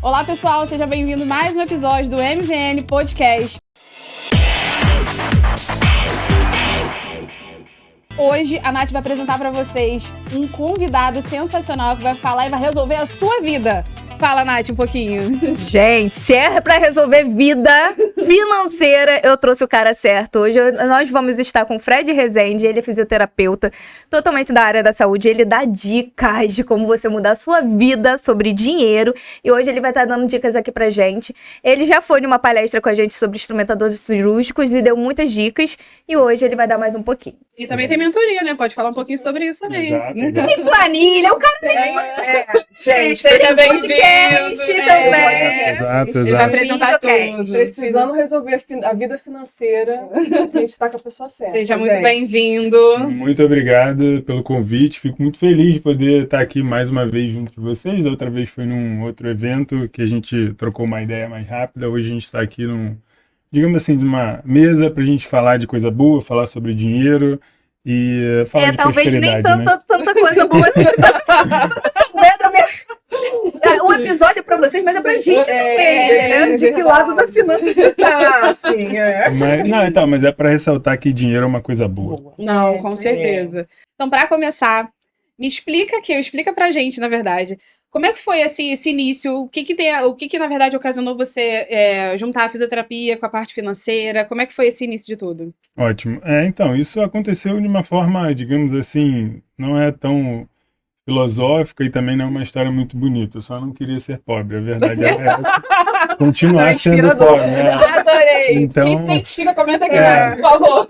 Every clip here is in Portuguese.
Olá, pessoal, seja bem-vindo a mais um episódio do MVN Podcast. Hoje, a Nath vai apresentar para vocês um convidado sensacional que vai falar e vai resolver a sua vida. Fala, Nath, um pouquinho. Gente, se é pra resolver vida financeira, eu trouxe o cara certo. Hoje nós vamos estar com o Fred Rezende, ele é fisioterapeuta, totalmente da área da saúde. Ele dá dicas de como você mudar a sua vida sobre dinheiro. E hoje ele vai estar dando dicas aqui pra gente. Ele já foi numa palestra com a gente sobre instrumentadores cirúrgicos e deu muitas dicas. E hoje ele vai dar mais um pouquinho. E também tem mentoria, né? Pode falar um pouquinho sobre isso também. Exato. Tem planilha, o cara tem... Gente, seja bem-vindo. também. Exato. Ele vai apresentar tudo. Precisando resolver a vida financeira, a gente está com a pessoa certa. Seja muito gente. bem-vindo. Muito obrigado pelo convite. Fico muito feliz de poder estar aqui mais uma vez junto de vocês. Da outra vez foi num outro evento que a gente trocou uma ideia mais rápida. Hoje a gente está aqui digamos assim, de uma mesa para a gente falar de coisa boa, falar sobre dinheiro e falar de talvez nem prosperidade, tanta coisa boa assim. Você souber da minha... O episódio é pra vocês, mas é pra gente também, né? De que lado da finança você tá, assim, Mas é para ressaltar que dinheiro é uma coisa boa. Não, com certeza. Então, para começar, explica pra gente, na verdade, como é que foi assim, esse início? O que na verdade ocasionou você juntar a fisioterapia com a parte financeira? Como é que foi esse início de tudo? Ótimo. Então, isso aconteceu de uma forma, digamos assim, não é tão filosófica e também não é uma história muito bonita. Eu só não queria ser pobre, a verdade é essa. Continuar sendo pobre, né? Adorei! Então, quem se identifica, comenta aqui, por favor.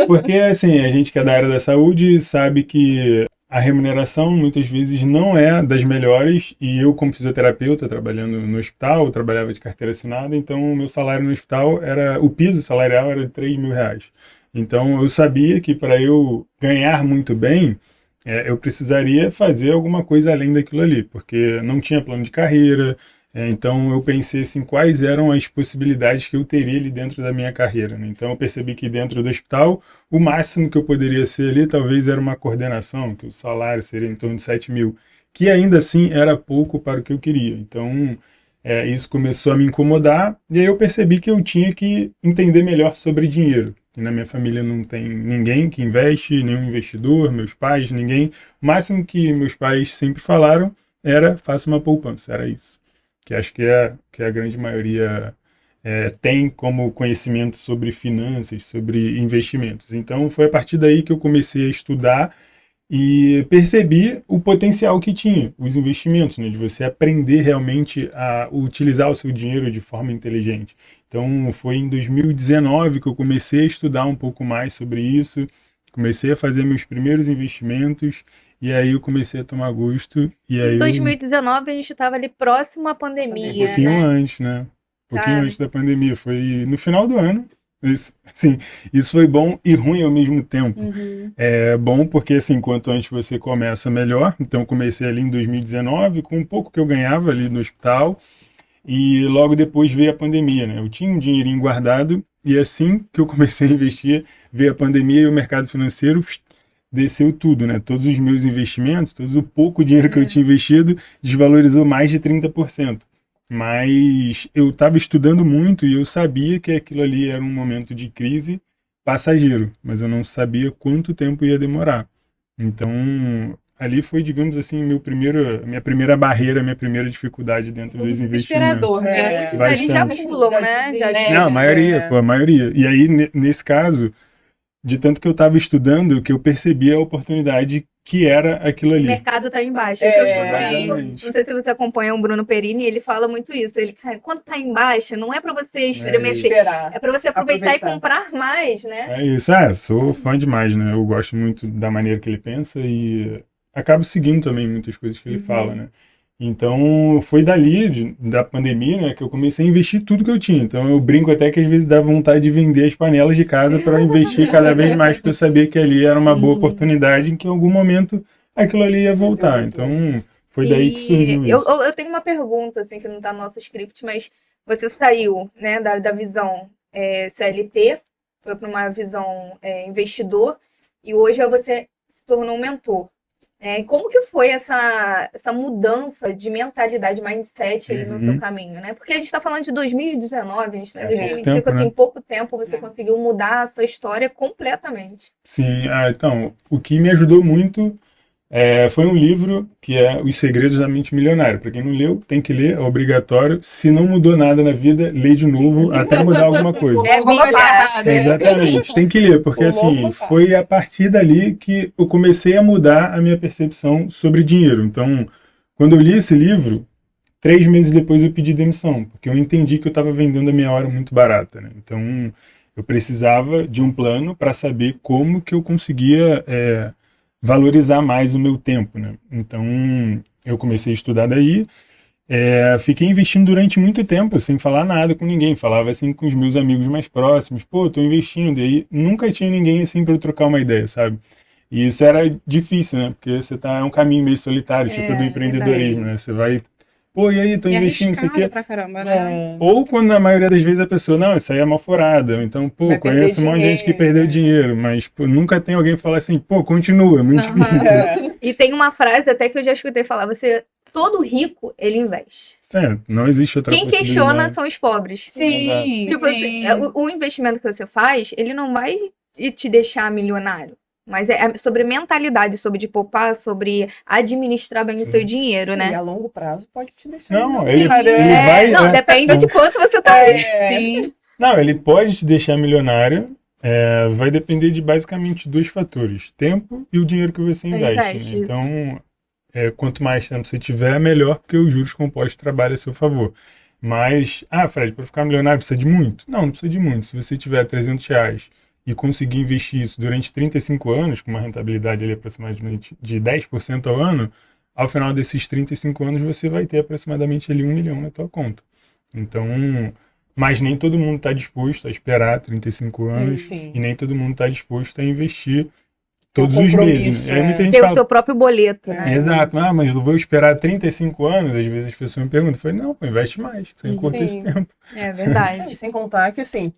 Porque, assim, a gente que é da área da saúde sabe que a remuneração muitas vezes não é das melhores, e eu, como fisioterapeuta, trabalhando no hospital, eu trabalhava de carteira assinada, então o meu salário no hospital o piso salarial era de R$3.000. Então eu sabia que para eu ganhar muito bem, eu precisaria fazer alguma coisa além daquilo ali, porque não tinha plano de carreira. Então eu pensei assim, quais eram as possibilidades que eu teria ali dentro da minha carreira, né? Então eu percebi que dentro do hospital, o máximo que eu poderia ser ali talvez era uma coordenação, que o salário seria em torno de 7.000, que ainda assim era pouco para o que eu queria. Então isso começou a me incomodar, e aí eu percebi que eu tinha que entender melhor sobre dinheiro. E na minha família não tem ninguém que investe, nenhum investidor, meus pais, ninguém. O máximo que meus pais sempre falaram era, faça uma poupança, era isso. Que acho que a grande maioria tem como conhecimento sobre finanças, sobre investimentos. Então foi a partir daí que eu comecei a estudar e percebi o potencial que tinha os investimentos, né, de você aprender realmente a utilizar o seu dinheiro de forma inteligente. Então foi em 2019 que eu comecei a estudar um pouco mais sobre isso, comecei a fazer meus primeiros investimentos. E aí eu comecei a tomar gosto. E aí em 2019 a gente estava ali próximo à pandemia, um pouquinho né? antes, né? Um pouquinho antes da pandemia. Foi no final do ano. Isso foi bom e ruim ao mesmo tempo. É bom porque, assim, quanto antes você começa, melhor. Então eu comecei ali em 2019 com um pouco que eu ganhava ali no hospital. E logo depois veio a pandemia, né? Eu tinha um dinheirinho guardado e assim que eu comecei a investir, veio a pandemia e o mercado financeiro desceu tudo, né? Todos os meus investimentos, todo o pouco dinheiro que eu tinha investido, desvalorizou mais de 30%. Mas eu estava estudando muito e eu sabia que aquilo ali era um momento de crise passageiro, mas eu não sabia quanto tempo ia demorar. Então, ali foi, digamos assim, minha primeira barreira, minha primeira dificuldade dentro dos investimentos. Desesperador, né? Eles já pulam, né? Não, a maioria. E aí, nesse caso, de tanto que eu estava estudando, que eu percebi a oportunidade que era aquilo ali. O mercado tá em baixa. Não sei se você acompanha o Bruno Perini, ele fala muito isso. Ele, quando tá em baixa, não é para você estremecer, é para você aproveitar e comprar mais, né? É isso, sou fã demais, né? Eu gosto muito da maneira que ele pensa e acabo seguindo também muitas coisas que ele fala, né? Então, foi dali, da pandemia, né, que eu comecei a investir tudo que eu tinha. Então, eu brinco até que às vezes dá vontade de vender as panelas de casa para investir cada vez mais, porque eu sabia que ali era uma boa oportunidade, em que em algum momento aquilo ali ia voltar. Então, foi daí que surgiu isso. Eu tenho uma pergunta, assim, que não está no nosso script, mas você saiu, né, da visão CLT, foi para uma visão investidor, e hoje você se tornou um mentor. E como que foi essa mudança de mentalidade, mindset aí no seu caminho, né? Porque a gente tá falando de 2019, a gente tá em 2025, tempo, assim, né? em pouco tempo você conseguiu mudar a sua história completamente. Sim, então, o que me ajudou muito foi um livro que é Os Segredos da Mente Milionária. Para quem não leu, tem que ler, é obrigatório. Se não mudou nada na vida, lê de novo até mudar alguma coisa. É Bíblia. Exatamente, tem que ler, porque assim, foi a partir dali que eu comecei a mudar a minha percepção sobre dinheiro. Então, quando eu li esse livro, 3 meses depois eu pedi demissão, porque eu entendi que eu estava vendendo a minha hora muito barata, né? Então, eu precisava de um plano para saber como que eu conseguia valorizar mais o meu tempo, né? Então, eu comecei a estudar daí, fiquei investindo durante muito tempo, sem falar nada com ninguém. Falava assim com os meus amigos mais próximos, pô, tô investindo. E aí nunca tinha ninguém assim para eu trocar uma ideia, sabe? E isso era difícil, né? Porque você é um caminho meio solitário, tipo do empreendedorismo, né? Você vai, pô, e aí, tô investindo isso aqui. Pra caramba, né? Ou quando na maioria das vezes a pessoa, não, isso aí é mal furada. Ou então, pô, Vai conheço um perder monte de gente que dinheiro, perdeu dinheiro, mas pô, nunca tem alguém que fala assim, pô, continua, é muito difícil. E tem uma frase até que eu já escutei falar, todo rico, ele investe. Certo, não existe outra Quem questiona possibilidade. são os pobres. Sim, Tipo, sim. o investimento que você faz, ele não vai te deixar milionário. Mas é sobre mentalidade, sobre de poupar, sobre administrar bem o seu dinheiro, E né? a longo prazo pode te deixar. Não, milionário. ele vai. Não, depende de quanto você tá. Sim. Não, ele pode te deixar milionário. Vai depender de basicamente 2 fatores: tempo e o dinheiro que você investe. Investe, Né? Então, quanto mais tempo você tiver, melhor, porque os juros compostos trabalham a seu favor. Mas, Fred, para ficar milionário precisa de muito? Não precisa de muito. Se você tiver R$ 300 e conseguir investir isso durante 35 anos, com uma rentabilidade ali aproximadamente de 10% ao ano, ao final desses 35 anos você vai ter aproximadamente ali 1 milhão na tua conta. Então, mas nem todo mundo está disposto a esperar 35 anos Sim. e nem todo mundo está disposto a investir Tem um todos os compromisso, meses. Aí muita gente Ter o fala, seu próprio boleto, né? exato, mas eu vou esperar 35 anos, às vezes as pessoas me perguntam, eu falei, não, pô, investe mais, você encurta esse tempo. É verdade. Sem contar que, assim,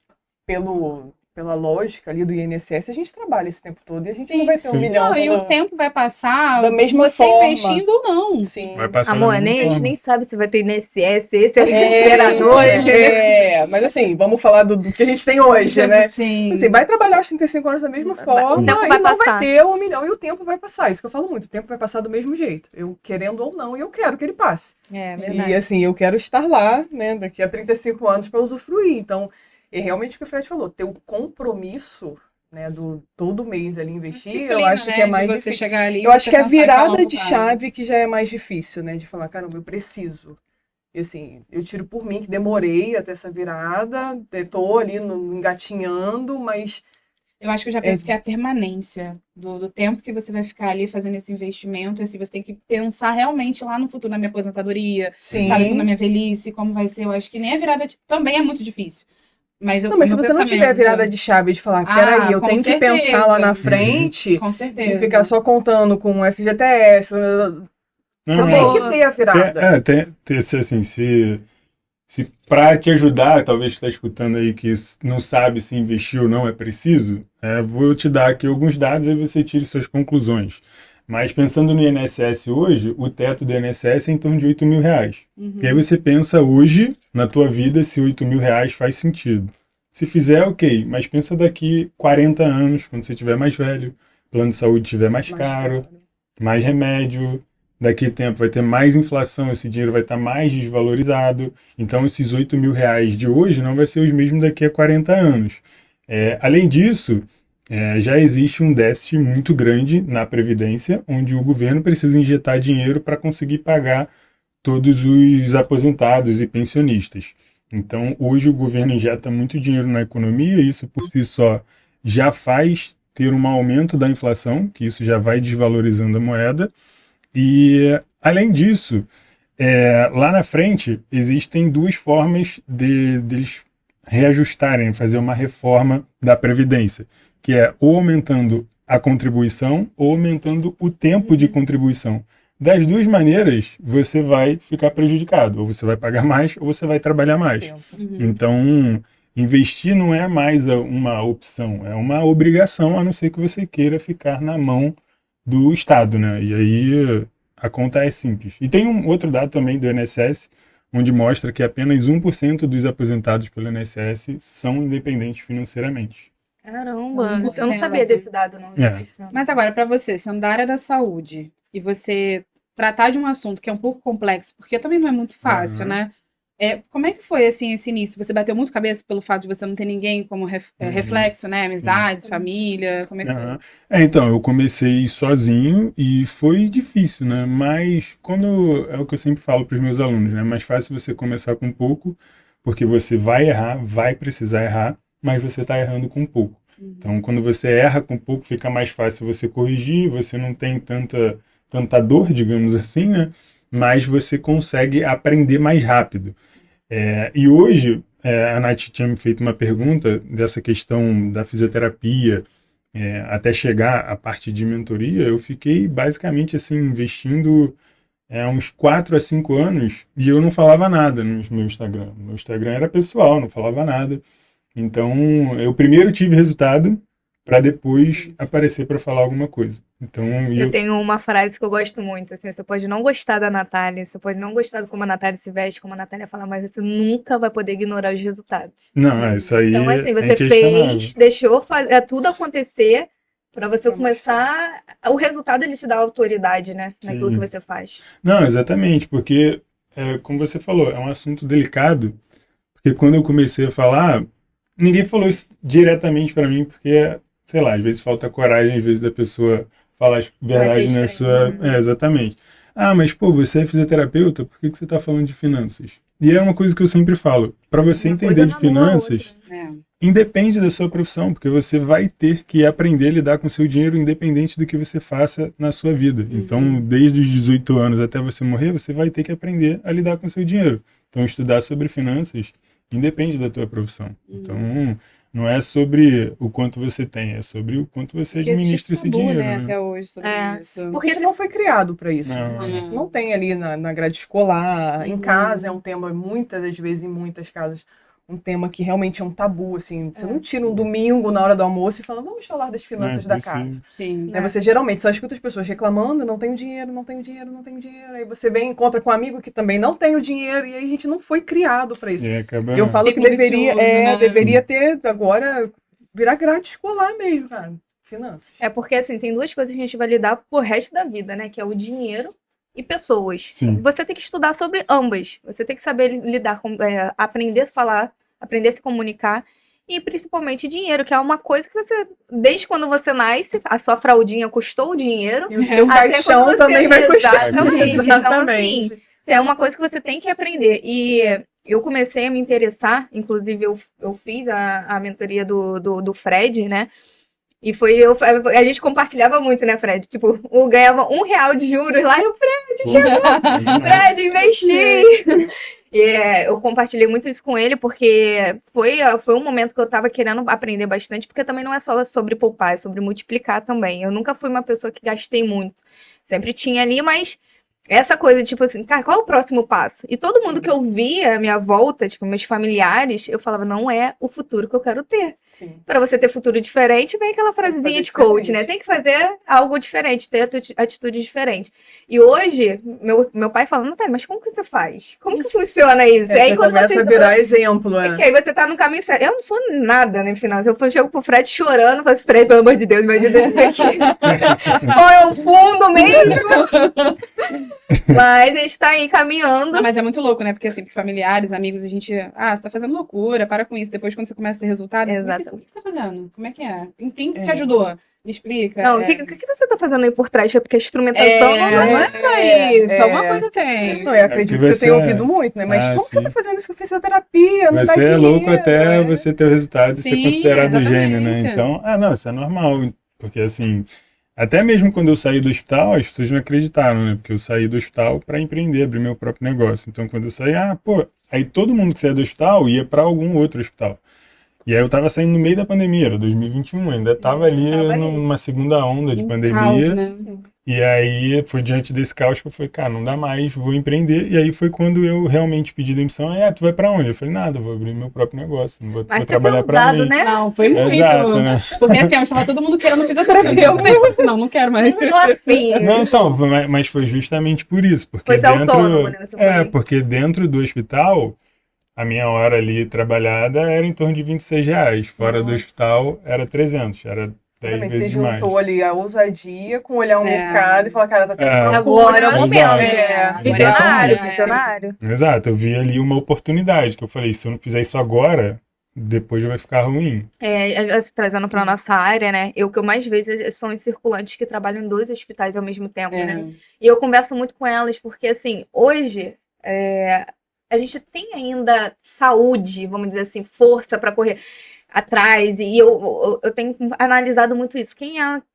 pela lógica ali do INSS, a gente trabalha esse tempo todo e a gente Sim. não vai ter Sim. 1 milhão. Não, e o tempo vai passar Da mesma você forma. investindo ou não. Sim. Vai passar da Amor, mesma nem a gente forma. nem sabe se vai ter INSS, esse é o desesperador, entendeu? Mas assim, vamos falar do que a gente tem hoje, né? Sim. Assim, vai trabalhar os 35 anos da mesma forma o tempo e vai não passar. vai ter 1 milhão e o tempo vai passar. Isso que eu falo muito, o tempo vai passar do mesmo jeito. Eu querendo ou não, e eu quero que ele passe. É verdade. E assim, eu quero estar lá, né, daqui a 35 anos para usufruir. Então, é realmente o que o Fred falou, ter o compromisso, né, do todo mês ali investir, Disciplina, eu acho né, que é de mais você difícil. chegar ali e Eu acho você que a pensar que é virada longo de prazo. chave que já é mais difícil, né, de falar, caramba, eu preciso. E assim, eu tiro por mim que demorei até essa virada, tô ali engatinhando, mas Eu acho que eu já penso que é a permanência do tempo que você vai ficar ali fazendo esse investimento. Assim, você tem que pensar realmente lá no futuro, na minha aposentadoria, sim. sabe, na minha velhice, como vai ser. Eu acho que nem a virada também é muito difícil. Mas Não, mas se o meu você não tiver a pensamento- virada de chave de falar, peraí, eu com tenho que certeza. pensar lá na frente Com e certeza. ficar só contando com o FGTS, você Não, tem é. que ter a virada. Se para te ajudar, talvez você está escutando aí que não sabe se investir ou não é preciso, vou te dar aqui alguns dados e você tire suas conclusões. Mas pensando no INSS hoje, o teto do INSS é em torno de R$ 8.000. E aí você pensa hoje, na tua vida, se R$ 8.000 faz sentido. Se fizer, ok, mas pensa daqui 40 anos, quando você estiver mais velho, plano de saúde estiver mais caro, mais remédio, daqui a tempo vai ter mais inflação, esse dinheiro vai estar mais desvalorizado, então esses R$ 8.000 de hoje não vai ser os mesmos daqui a 40 anos. Além disso, já existe um déficit muito grande na Previdência, onde o governo precisa injetar dinheiro para conseguir pagar todos os aposentados e pensionistas. Então, hoje o governo injeta muito dinheiro na economia, e isso por si só já faz ter um aumento da inflação, que isso já vai desvalorizando a moeda. E, além disso, lá na frente, existem 2 formas de eles reajustarem, fazer uma reforma da Previdência, que é ou aumentando a contribuição ou aumentando o tempo de contribuição. Das 2 maneiras, você vai ficar prejudicado. Ou você vai pagar mais, ou você vai trabalhar mais. Então, investir não é mais uma opção, é uma obrigação, a não ser que você queira ficar na mão do Estado, né? E aí a conta é simples. E tem um outro dado também do INSS, onde mostra que apenas 1% dos aposentados pelo INSS são independentes financeiramente. Caramba, 1%. eu não sabia desse dado, não. Mas agora, pra você, sendo da área da saúde, e você tratar de um assunto que é um pouco complexo, porque também não é muito fácil, Uhum. né? Como é que foi, assim, esse início? Você bateu muito cabeça pelo fato de você não ter ninguém como reflexo, né? Amizades, família, como é que foi? Aham. Então, eu comecei sozinho e foi difícil, né? Mas quando é o que eu sempre falo para os meus alunos, né? É mais fácil você começar com pouco, porque você vai errar, vai precisar errar, mas você está errando com pouco. Então, quando você erra com pouco, fica mais fácil você corrigir, você não tem tanta dor, digamos assim, né? Mas você consegue aprender mais rápido. E hoje, a Nath tinha me feito uma pergunta dessa questão da fisioterapia, até chegar à parte de mentoria. Eu fiquei basicamente assim, investindo uns 4 a 5 anos e eu não falava nada no meu Instagram. Meu Instagram era pessoal, não falava nada. Então, eu primeiro tive resultado para depois aparecer para falar alguma coisa. Então, Eu tenho uma frase que eu gosto muito, assim, você pode não gostar da Natália, você pode não gostar de como a Natália se veste, como a Natália fala, mas você nunca vai poder ignorar os resultados. não, isso aí Então, assim, é você inquestionável. fez, deixou tudo acontecer pra você começar. O resultado ele te dá autoridade, né? Naquilo Sim. que você faz. Não, exatamente, porque, como você falou, é um assunto delicado, porque quando eu comecei a falar, ninguém falou isso diretamente para mim, porque, sei lá, às vezes falta coragem, às vezes da pessoa falar a verdade na diferente, sua... exatamente. Ah, mas pô, você é fisioterapeuta, por que você está falando de finanças? E é uma coisa que eu sempre falo, para você Uma entender coisa de não anula a finanças, É. independe da sua profissão, porque você vai ter que aprender a lidar com o seu dinheiro independente do que você faça na sua vida. Então, desde os 18 anos até você morrer, você vai ter que aprender a lidar com o seu dinheiro. Então, estudar sobre finanças independe da tua profissão. Então, não é sobre o quanto você tem, é sobre o quanto você Porque existe administra esse tabu, dinheiro, né, né? até hoje sobre isso. Porque a gente não foi criado para isso. Não. A gente não tem ali na grade escolar. Em casa é um tema, muitas das vezes, em muitas casas, um tema que realmente é um tabu, assim. Você não tira um domingo na hora do almoço e fala, vamos falar das finanças da casa. Sim. Né? Você geralmente só escuta as pessoas reclamando, não tenho dinheiro, não tenho dinheiro, não tenho dinheiro. Aí você vem e encontra com um amigo que também não tem o dinheiro, e aí a gente não foi criado para isso. E acaba... Eu falo que Ciclo vicioso, né? deveria ter agora, virar grade escolar mesmo, cara. Finanças. É porque, assim, tem duas coisas que a gente vai lidar pro resto da vida, né? Que é o dinheiro e pessoas. Sim. Você tem que estudar sobre ambas. Você tem que saber lidar com, aprender a falar, aprender a se comunicar. E principalmente dinheiro, que é uma coisa que você, desde quando você nasce, a sua fraldinha custou o dinheiro. E o seu Até caixão quando você- também vai custar. Exatamente. Então, Exatamente. assim, é uma coisa que você tem que aprender. E eu comecei a me interessar, inclusive eu fiz a mentoria do Fred, né? E a gente compartilhava muito, né, Fred? Tipo, eu ganhava R$1 de juros lá e o Fred, investi! Eu compartilhei muito isso com ele, porque foi um momento que eu tava querendo aprender bastante, porque também não é só sobre poupar, é sobre multiplicar também. Eu nunca fui uma pessoa que gastei muito. Sempre tinha ali, mas essa coisa, tipo assim, cara, qual é o próximo passo? E todo mundo que eu via à minha volta, tipo, meus familiares, eu falava, não é o futuro que eu quero ter. Sim. Pra você ter futuro diferente, vem aquela frasezinha de coach, né? Tem que fazer algo diferente, ter atitude diferente. E hoje, meu pai fala, Natália, mas como que você faz? Como que funciona isso? Aí Aí quando começa você a virar exemplo, que aí você tá no caminho certo. Eu não sou nada, né, no final. Eu chego pro Fred chorando, falo assim, Fred, pelo amor de Deus, me ajuda isso aqui. Qual é o fundo mesmo? Mas a gente tá aí caminhando. Não, mas é muito louco, né? Porque assim, pros familiares, amigos, a gente. Ah, você tá fazendo loucura, para com isso. Depois, quando você começa a ter resultado, Exato. o que você tá fazendo? Como é que é? Quem te ajudou? Me explica. Não, o que você tá fazendo aí por trás? É porque a instrumentação Não é só isso. Alguma coisa tem. Não, eu acredito que você tenha ouvido muito, né? Mas como que você tá fazendo isso com fisioterapia? Não dá Você é dinheiro, louco até né? você ter o resultado e ser Sim, considerado gênio, né? exatamente. Então, não, isso é normal. Porque assim, até mesmo quando eu saí do hospital, as pessoas não acreditaram, né? Porque eu saí do hospital para empreender, abrir meu próprio negócio. Então, quando eu saí, aí todo mundo que saía do hospital ia para algum outro hospital. E aí eu tava saindo no meio da pandemia, era 2021, ainda tava ali numa segunda onda de pandemia. Caos, né? E aí foi diante desse caos que eu falei, cara, não dá mais, vou empreender. E aí foi quando eu realmente pedi demissão. Tu vai pra onde? Eu falei, nada, vou abrir meu próprio negócio, não vou Mas você foi trabalhar pra ousado, mim. né? Não, foi muito. Exato, né? Porque assim, estava todo mundo querendo fisioterapeuta. Eu disse, não quero mais. Não tô afim. Não, então, mas foi justamente por isso. Porque Foi ser autônomo, né? Você foi... porque dentro do hospital, a minha hora ali trabalhada era em torno de R$ 26. Fora do Nossa. hospital era 300, era 10 Exatamente, você vezes mais. juntou ali a ousadia com olhar o É. mercado e falar, cara, tá tendo É. procura. Agora é o momento. Exato. Visionário, Agora é. visionário. Exato, eu vi ali uma oportunidade, que eu falei, se eu não fizer isso agora, depois vai ficar ruim. Trazendo pra nossa área, né? O que eu mais vejo são os circulantes que trabalham em 2 hospitais ao mesmo tempo, né? E eu converso muito com elas, porque assim, hoje a gente tem ainda saúde, vamos dizer assim, força pra correr atrás, e eu tenho analisado muito isso.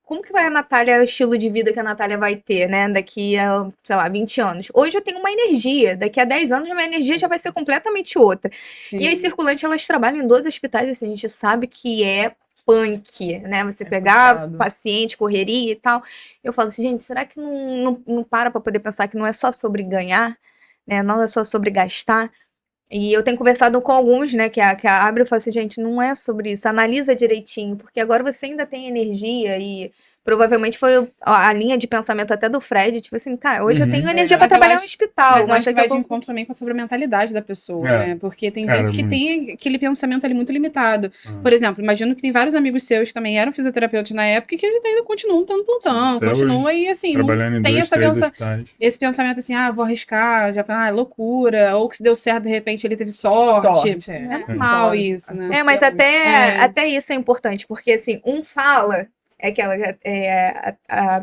Como que vai a Natália, o estilo de vida que a Natália vai ter, né? Daqui a, sei lá, 20 anos. Hoje eu tenho uma energia, daqui a 10 anos a minha energia já vai ser completamente outra. Sim. E as circulantes, elas trabalham em 2 hospitais, assim, a gente sabe que é punk, né? Você pegar puxado. paciente, correria e tal. Eu falo assim, gente, será que não para pra poder pensar que não é só sobre ganhar, né? Não é só sobre gastar? E eu tenho conversado com alguns, né, que a abre e fala assim, gente, não é sobre isso, analisa direitinho, porque agora você ainda tem energia e provavelmente foi a linha de pensamento até do Fred, tipo assim, cara, hoje eu tenho energia pra Mas eu trabalhar no acho- hospital, Mas eu acho que daqui vai a de pouco... encontro também sobre a mentalidade da pessoa, É. né? Porque tem Cara, gente que muito. tem aquele pensamento ali muito limitado. Ah. Por exemplo, imagino que tem vários amigos seus que também eram fisioterapeutas na época e que ainda continuam dando plantão, Até continua e assim, não Trabalhando em tem 2, essa 3 pensa, hospitais. esse pensamento assim, vou arriscar, já é loucura, ou que se deu certo, de repente ele teve sorte. Sorte, É normal Sorte. isso, né? É, mas É. até isso é importante, porque assim, um fala,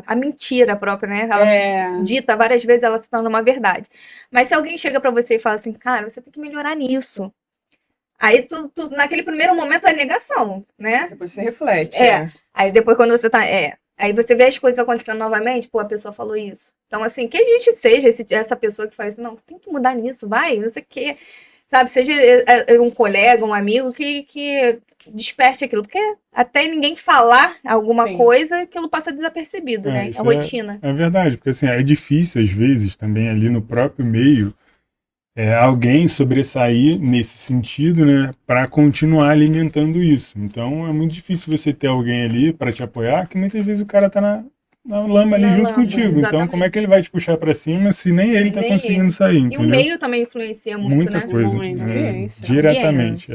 a mentira própria, né? Ela É. dita várias vezes, ela se torna uma verdade. Mas se alguém chega pra você e fala assim, cara, você tem que melhorar nisso. Aí tu naquele primeiro momento é negação, né? Depois você reflete. É. Aí depois quando você tá. Aí você vê as coisas acontecendo novamente, pô, a pessoa falou isso. Então, assim, que a gente seja essa pessoa que fala assim, não, tem que mudar nisso, vai, não sei o quê. Sabe, seja um colega, um amigo que desperte aquilo. Porque até ninguém falar alguma Sim. coisa, aquilo passa desapercebido, né? Isso A rotina. É verdade, porque assim, é difícil às vezes também ali no próprio meio alguém sobressair nesse sentido, né, para continuar alimentando isso. Então é muito difícil você ter alguém ali para te apoiar, que muitas vezes o cara tá na lama ali Na junto lama, contigo. Então como é que ele vai te puxar para cima se nem ele tá Nem conseguindo ele. sair, E o entendeu? meio também influencia muito, Muita né? coisa, Muito. Ambiência. diretamente.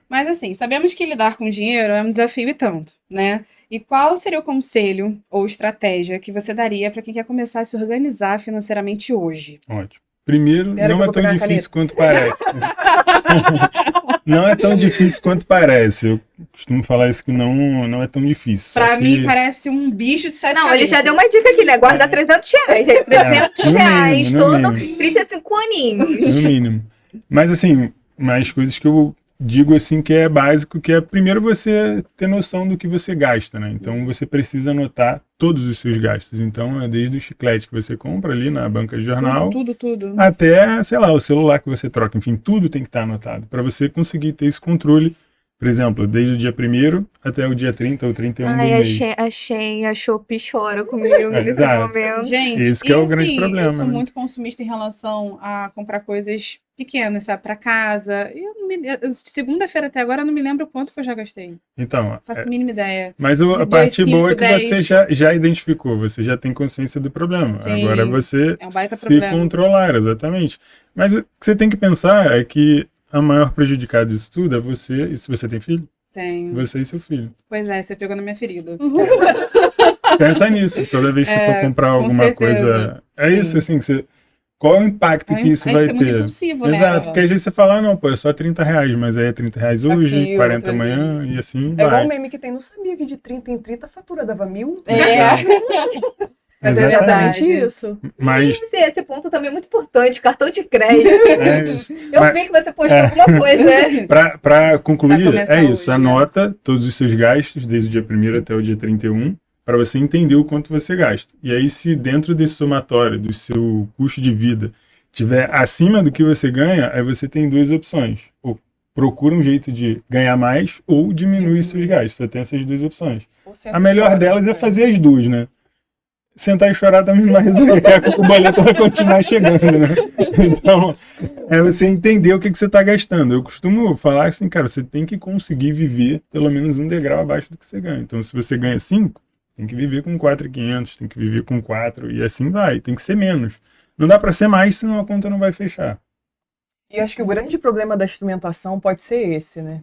Mas assim, sabemos que lidar com dinheiro é um desafio e tanto, né? E qual seria o conselho ou estratégia que você daria para quem quer começar a se organizar financeiramente hoje? Ótimo. Primeiro, Pera que não eu é vou tão pegar a difícil quanto parece. Não é tão difícil quanto parece. Eu costumo falar isso que não é tão difícil. Só Pra que- mim, parece um bicho de 7 Não, ele cabeças. já deu uma dica aqui, né? Guarda R$300. Gente, R$300 no mínimo, no todo, mínimo. 35 aninhos. No mínimo. Mas assim, mais coisas que eu digo assim que é básico, que é primeiro você ter noção do que você gasta, né? Então você precisa anotar todos os seus gastos. Então é desde o chiclete que você compra ali na banca de jornal Tudo. até, sei lá, o celular que você troca. Enfim, tudo tem que estar anotado para você conseguir ter esse controle. Por exemplo, desde o dia 1º até o dia 30 ou 31 do Ai, mês. a Shein, a Shopee chora comigo nesse Exato. momento. Gente, Esse que é e o grande problema, eu sou né? muito consumista em relação a comprar coisas pequenas, sabe, pra casa. Segunda-feira até agora eu não me lembro quanto que eu já gastei. Então, Não faço a mínima ideia. mas De a 2, parte 5, boa é que 10. você já identificou, você já tem consciência do problema. Sim, Agora é você é um baita se problema. controlar, exatamente. Mas o que você tem que pensar é que a maior prejudicada disso tudo é você, e se você tem filho, Tenho. você e seu filho. Pois é, você pegou na minha ferida. Pensa nisso, toda vez que você for comprar alguma certeza. coisa. É Sim. isso, assim, qual é o impacto que isso vai É muito ter? impulsivo, né? Exato, porque às vezes você fala, não, pô, é só R$30, mas aí é R$30 hoje, Aquilo, 40 outra amanhã, e assim É igual vai. o meme que tem, não sabia que de 30 em 30 a fatura dava 1.000? É. Mas é Exatamente. exatamente isso. Mas Esse ponto também é muito importante, cartão de crédito. é isso. Eu Mas- vi que você postou alguma coisa, né? Pra concluir, Pra começar é isso. hoje, Anota todos os seus gastos, desde o dia 1º até o dia 31, para você entender o quanto você gasta. E aí, se dentro desse somatório, do seu custo de vida, tiver acima do que você ganha, aí você tem 2 opções. Ou procura um jeito de ganhar mais, ou diminui seus gastos. Você tem essas 2 opções. A melhor delas é fazer as duas, né? sentar e chorar também não vai resolver, porque o boleto vai continuar chegando, né? Então, é você entender o que você está gastando. Eu costumo falar assim, cara, você tem que conseguir viver pelo menos um degrau abaixo do que você ganha. Então, se você ganha 5, tem que viver com 4.500, tem que viver com 4, e assim vai. Tem que ser menos. Não dá para ser mais, senão a conta não vai fechar. E acho que o grande problema da instrumentação pode ser esse, né?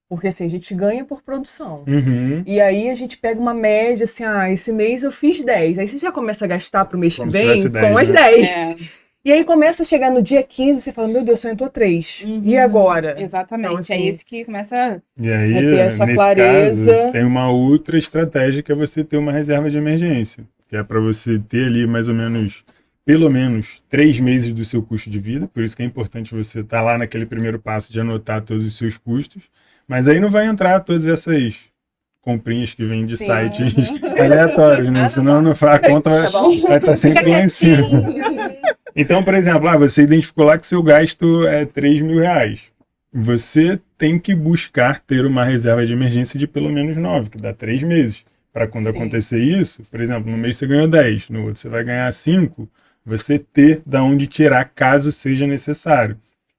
Porque assim, a gente ganha por produção. Uhum. E aí a gente pega uma média, assim, esse mês eu fiz 10. Aí você já começa a gastar pro mês Como que se vem tivesse 10, com as né? 10. É, E aí começa a chegar no dia 15 e você fala, meu Deus, só entrou 3. E agora? exatamente. Então, assim, é isso que começa. E aí, É ter essa nesse clareza. caso, tem uma outra estratégia que é você ter uma reserva de emergência, que é para você ter ali mais ou menos, pelo menos, 3 meses do seu custo de vida. Por isso que é importante você estar lá naquele primeiro passo de anotar todos os seus custos. Mas aí não vai entrar todas essas comprinhas que vêm de Sim. sites aleatórios, né? Senão a conta vai estar sempre lá em cima. Então, por exemplo, você identificou lá que seu gasto é R$3.000. Você tem que buscar ter uma reserva de emergência de pelo menos 9, que dá 3 meses. Para quando Sim. acontecer isso, por exemplo, no mês você ganhou 10, no outro você vai ganhar 5, você ter da onde tirar caso seja necessário.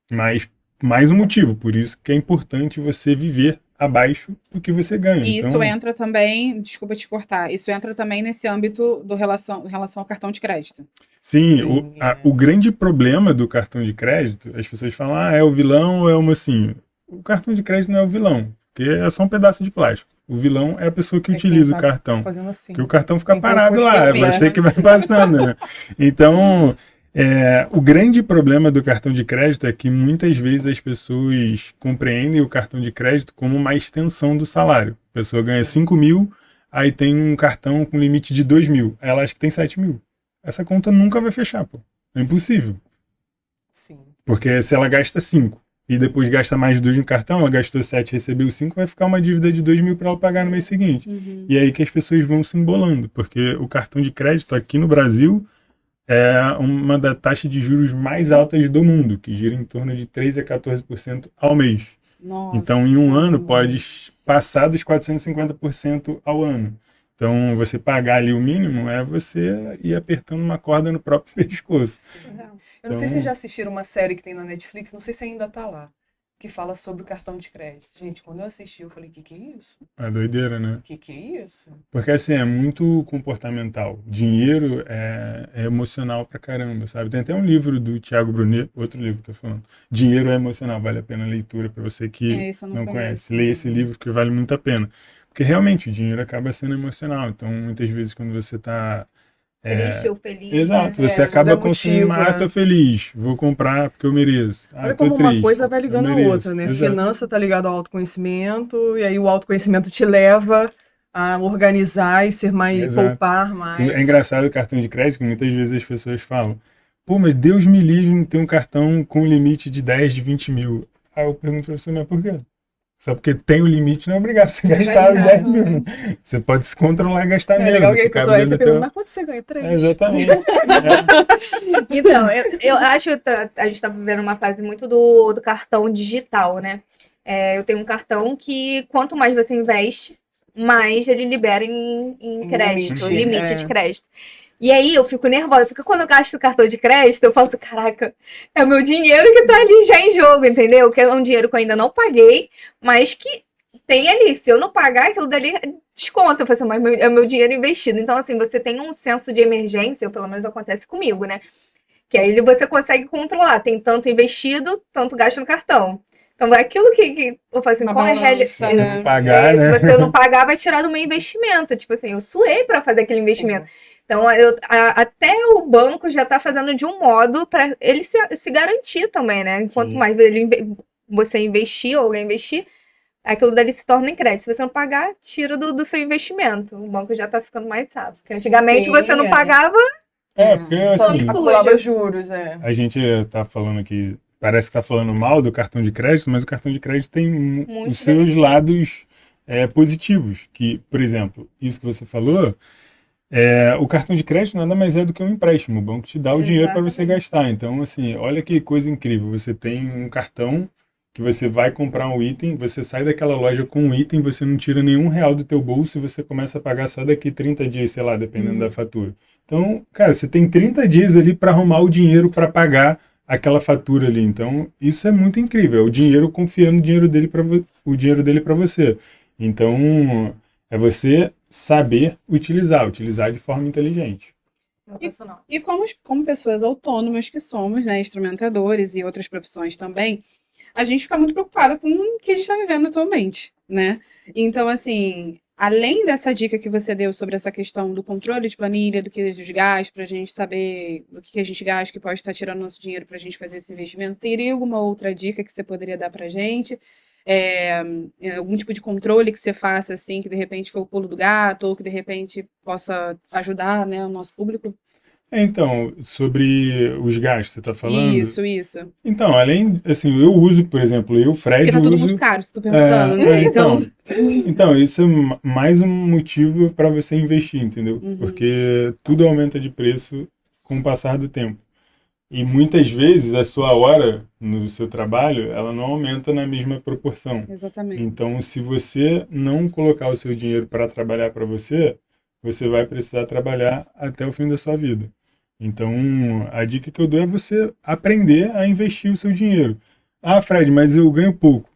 Mas mais um motivo, por isso que é importante você viver abaixo do que você ganha. E isso Então, entra também, desculpa te cortar, isso entra também nesse âmbito em relação ao cartão de crédito. sim, Sim, o grande problema do cartão de crédito, as pessoas falam, é o vilão ou é o mocinho. O cartão de crédito não é o vilão, porque é só um pedaço de plástico. O vilão é a pessoa que utiliza o cartão. Fazendo assim. Porque o cartão fica Quem tem parado lá, é custo, você né? que vai passando, né? Então, o grande problema do cartão de crédito é que muitas vezes as pessoas compreendem o cartão de crédito como uma extensão do salário. A pessoa ganha 5.000, aí tem um cartão com limite de 2.000. Aí ela acha que tem 7.000. Essa conta nunca vai fechar, pô. É impossível. Sim. Porque se ela gasta 5 e depois gasta mais 2 no cartão, ela gastou 7 e recebeu 5, vai ficar uma dívida de 2.000 para ela pagar no mês seguinte. E é aí que as pessoas vão se embolando, porque o cartão de crédito aqui no Brasil é uma da taxa de juros mais altas do mundo, que gira em torno de 13 a 14% ao mês. Nossa. Então, em um ano, pode passar dos 450% ao ano. Então, você pagar ali o mínimo é você ir apertando uma corda no próprio pescoço. Eu não sei se vocês já assistiram uma série que tem na Netflix, não sei se ainda tá lá, que fala sobre o cartão de crédito. Gente, quando eu assisti, eu falei, que é isso? É doideira, né? Que é isso? Porque, assim, é muito comportamental. Dinheiro é emocional pra caramba, sabe? Tem até um livro do Thiago Brunet, outro livro que eu tô falando. Dinheiro é emocional, vale a pena a leitura pra você que Esse eu não conhece. conheço. Leia esse livro que vale muito a pena. Porque, realmente, o dinheiro acaba sendo emocional. Então, muitas vezes, quando você tá... Triste ou feliz. Exato, né? você tudo acaba é consumindo, motivo, tô feliz, vou comprar porque eu mereço. Olha Tô como uma triste, coisa vai ligando eu a mereço. outra, né? Exato. Finança tá ligado ao autoconhecimento, e aí o autoconhecimento te leva a organizar e ser mais, Exato. poupar mais. É engraçado o cartão de crédito, que muitas vezes as pessoas falam, pô, mas Deus me livre de ter um cartão com limite de 10, de 20 mil. Aí eu pergunto pra você, mas por quê? Só porque tem o limite não é obrigado a você gastar os 10 mil. Você pode se controlar e gastar É menos. legal que a que cabe pessoa aí dentro você do pergunta, teu- mas quanto você ganha? 3? Exatamente. Então, eu acho que a gente tá vivendo uma fase muito do cartão digital, né? Eu tenho um cartão que quanto mais você investe, mais ele libera em crédito, limite de crédito. E aí eu fico nervosa, porque quando eu gasto o cartão de crédito, eu falo assim, caraca, é o meu dinheiro que tá ali já em jogo, entendeu? Que é um dinheiro que eu ainda não paguei, mas que tem ali. Se eu não pagar, aquilo dali desconta. Eu falo assim, mas é o meu dinheiro investido. Então, assim, você tem um senso de emergência, ou pelo menos acontece comigo, né? Que aí você consegue controlar. Tem tanto investido, tanto gasto no cartão. Então, aquilo que eu falo assim, Uma qual é a balança, realidade? né? Não pagar, né? Se você não pagar, vai tirar do meu investimento. Tipo assim, eu suei pra fazer aquele investimento. Então, até o banco já tá fazendo de um modo para ele se garantir também, né? Quanto Sim. mais você investir ou alguém investir, aquilo dali se torna em crédito. Se você não pagar, tira do seu investimento. O banco já tá ficando mais sábio. Porque antigamente Sim, você não pagava, Porque assim, Isso. Acumulava juros, a gente tá falando aqui, parece que tá falando mal do cartão de crédito, mas o cartão de crédito tem Muito os seus benefício. lados positivos. Que, por exemplo, isso que você falou, o cartão de crédito nada mais é do que um empréstimo. O banco te dá o dinheiro para você gastar. Então, assim, olha que coisa incrível. Você tem um cartão que você vai comprar um item, você sai daquela loja com um item, você não tira nenhum real do teu bolso e você começa a pagar só daqui 30 dias, sei lá, dependendo da fatura. Então, cara, você tem 30 dias ali para arrumar o dinheiro para pagar aquela fatura ali. Então, isso é muito incrível. É o dinheiro confiando o dinheiro dele para você. Então, é você saber utilizar de forma inteligente. Sensacional. E como pessoas autônomas que somos, né, instrumentadores e outras profissões também, a gente fica muito preocupada com o que a gente está vivendo atualmente, né? Então, assim, além dessa dica que você deu sobre essa questão do controle de planilha, do que dos gastos, para a gente saber o que a gente gasta, que pode estar tirando nosso dinheiro para a gente fazer esse investimento, teria alguma outra dica que você poderia dar para a gente? Algum tipo de controle que você faça, assim, que de repente foi o pulo do gato, ou que de repente possa ajudar, né, o nosso público? Então, sobre os gastos, você está falando? Isso. Então, além, assim, eu uso, por exemplo, Fred, Porque tá tudo uso... muito caro, se tu perguntando, né? Então, isso é mais um motivo para você investir, entendeu? Uhum. Porque tudo aumenta de preço com o passar do tempo. E muitas vezes a sua hora no seu trabalho, ela não aumenta na mesma proporção. Exatamente. Então, se você não colocar o seu dinheiro para trabalhar para você, você vai precisar trabalhar até o fim da sua vida. Então, a dica que eu dou é você aprender a investir o seu dinheiro. Ah, Fred, mas eu ganho pouco.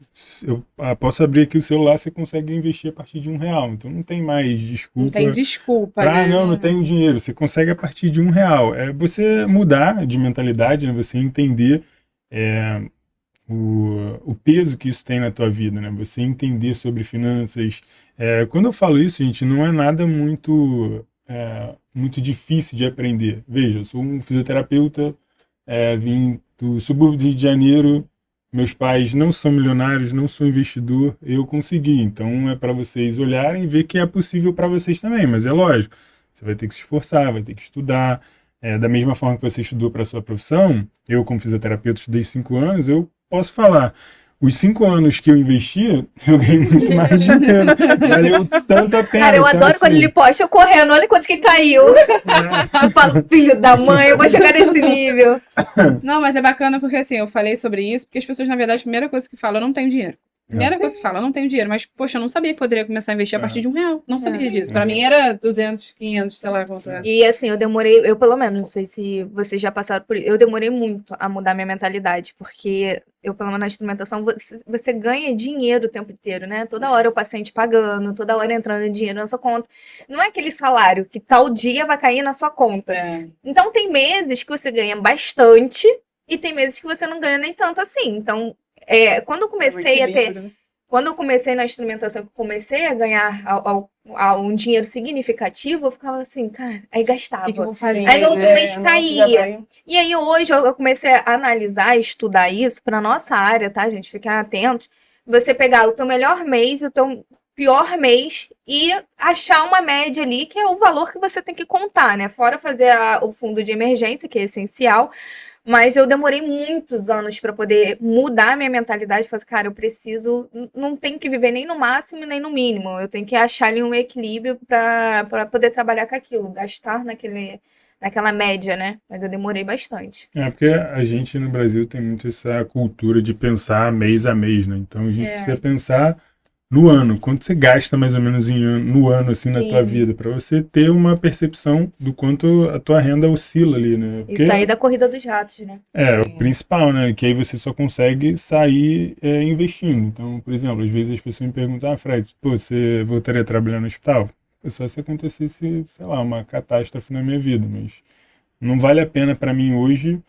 Eu posso abrir aqui o celular, você consegue investir a partir de R$1. Então não tem mais desculpa. Não tem desculpa, né? né? Não tenho dinheiro. Você consegue a partir de R$1. É você mudar de mentalidade, né? Você entender o peso que isso tem na tua vida, né? Você entender sobre finanças. Quando eu falo isso, gente, não é nada muito difícil de aprender. Veja, eu sou um fisioterapeuta, vim do subúrbio do Rio de Janeiro. Meus pais não são milionários, não sou investidor, eu consegui. Então é para vocês olharem e ver que é possível para vocês também. Mas é lógico, você vai ter que se esforçar, vai ter que estudar. Da mesma forma que você estudou para a sua profissão, eu como fisioterapeuta estudei 5 anos, eu posso falar. Os 5 anos que eu investi, eu ganhei muito mais dinheiro. Valeu tanto a pena. Cara, eu adoro assim, quando ele posta eu correndo, olha quanto que caiu. Eu falo, filho da mãe, eu vou chegar nesse nível. Não, mas é bacana porque, assim, eu falei sobre isso, porque as pessoas, na verdade, a primeira coisa que falam, eu não tenho dinheiro. Primeira coisa que falam, eu não tenho dinheiro. Mas, poxa, eu não sabia que poderia começar a investir a partir de R$1. Não sabia disso. Pra mim era 200, 500, sei lá quanto era. E assim, eu pelo menos, não sei se vocês já passaram por isso, eu demorei muito a mudar minha mentalidade, porque eu, pelo menos na instrumentação, você ganha dinheiro o tempo inteiro, né? Toda hora o paciente pagando, toda hora entrando dinheiro na sua conta. Não é aquele salário que tal dia vai cair na sua conta. Então tem meses que você ganha bastante e tem meses que você não ganha nem tanto assim. Então, quando eu comecei a ter... Né? Quando eu comecei na instrumentação, que eu comecei a ganhar um dinheiro significativo, eu ficava assim, cara, aí gastava. Que eu vou fazer, aí no outro né? mês caía. E aí hoje eu comecei a analisar, estudar isso pra nossa área, tá, gente? Fiquem atentos. Você pegar o teu melhor mês, o teu pior mês e achar uma média ali, que é o valor que você tem que contar, né? Fora fazer o fundo de emergência, que é essencial. Mas eu demorei muitos anos para poder mudar minha mentalidade. Falar, cara, eu preciso, não tenho que viver nem no máximo nem no mínimo. Eu tenho que achar ali um equilíbrio para poder trabalhar com aquilo, gastar naquela média, né? Mas eu demorei bastante. Porque a gente no Brasil tem muito essa cultura de pensar mês a mês, né? Então a gente precisa pensar no ano, quanto você gasta mais ou menos no ano, assim, na tua vida, para você ter uma percepção do quanto a tua renda oscila ali, né? Porque, e sair da corrida dos ratos, né? O principal, né? Que aí você só consegue sair investindo. Então, por exemplo, às vezes as pessoas me perguntam, Fred, você voltaria a trabalhar no hospital? Só se acontecesse, sei lá, uma catástrofe na minha vida, mas não vale a pena para mim hoje,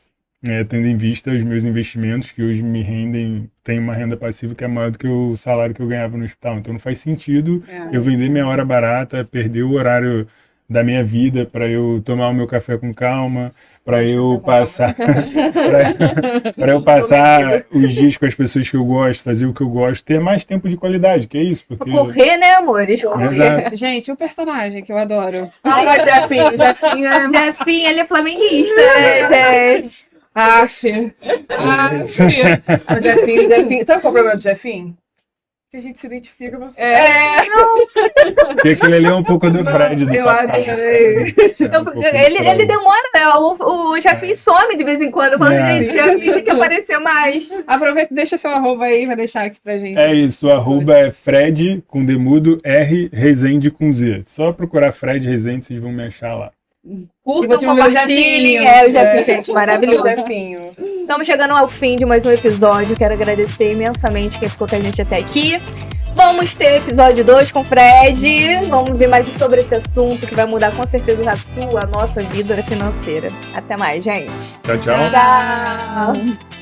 tendo em vista os meus investimentos, que hoje me rendem, tem uma renda passiva que é maior do que o salário que eu ganhava no hospital. Então não faz sentido eu vender minha hora barata, perder o horário da minha vida para eu tomar o meu café com calma, para eu passar para eu passar os dias com as pessoas que eu gosto, fazer o que eu gosto, ter mais tempo de qualidade, que é isso? Porque... Correr, né, amores? Correr. Gente, o personagem que eu adoro. Jefinho, ele é flamenguista, né, gente? O Jefinho. Sabe qual é o problema do Jefinho? Que a gente se identifica. Porque aquele ali é um pouco do Fred do passado. Ele demora, o Jefinho some de vez em quando. Eu falo, gente, Jefinho tem que aparecer mais. Aproveita e deixa seu arroba aí, vai deixar aqui pra gente. É isso, o arroba é Fred com demudo R Rezende com Z. Só procurar Fred Rezende, vocês vão me achar lá. Curtam, você viu o compartilhem. Jefinho. O Jefinho, gente, maravilhoso. Jefinho. Estamos chegando ao fim de mais um episódio. Quero agradecer imensamente quem ficou com a gente até aqui. Vamos ter episódio 2 com o Fred. Vamos ver mais sobre esse assunto que vai mudar com certeza a nossa vida financeira. Até mais, gente. Tchau, tchau. Tchau.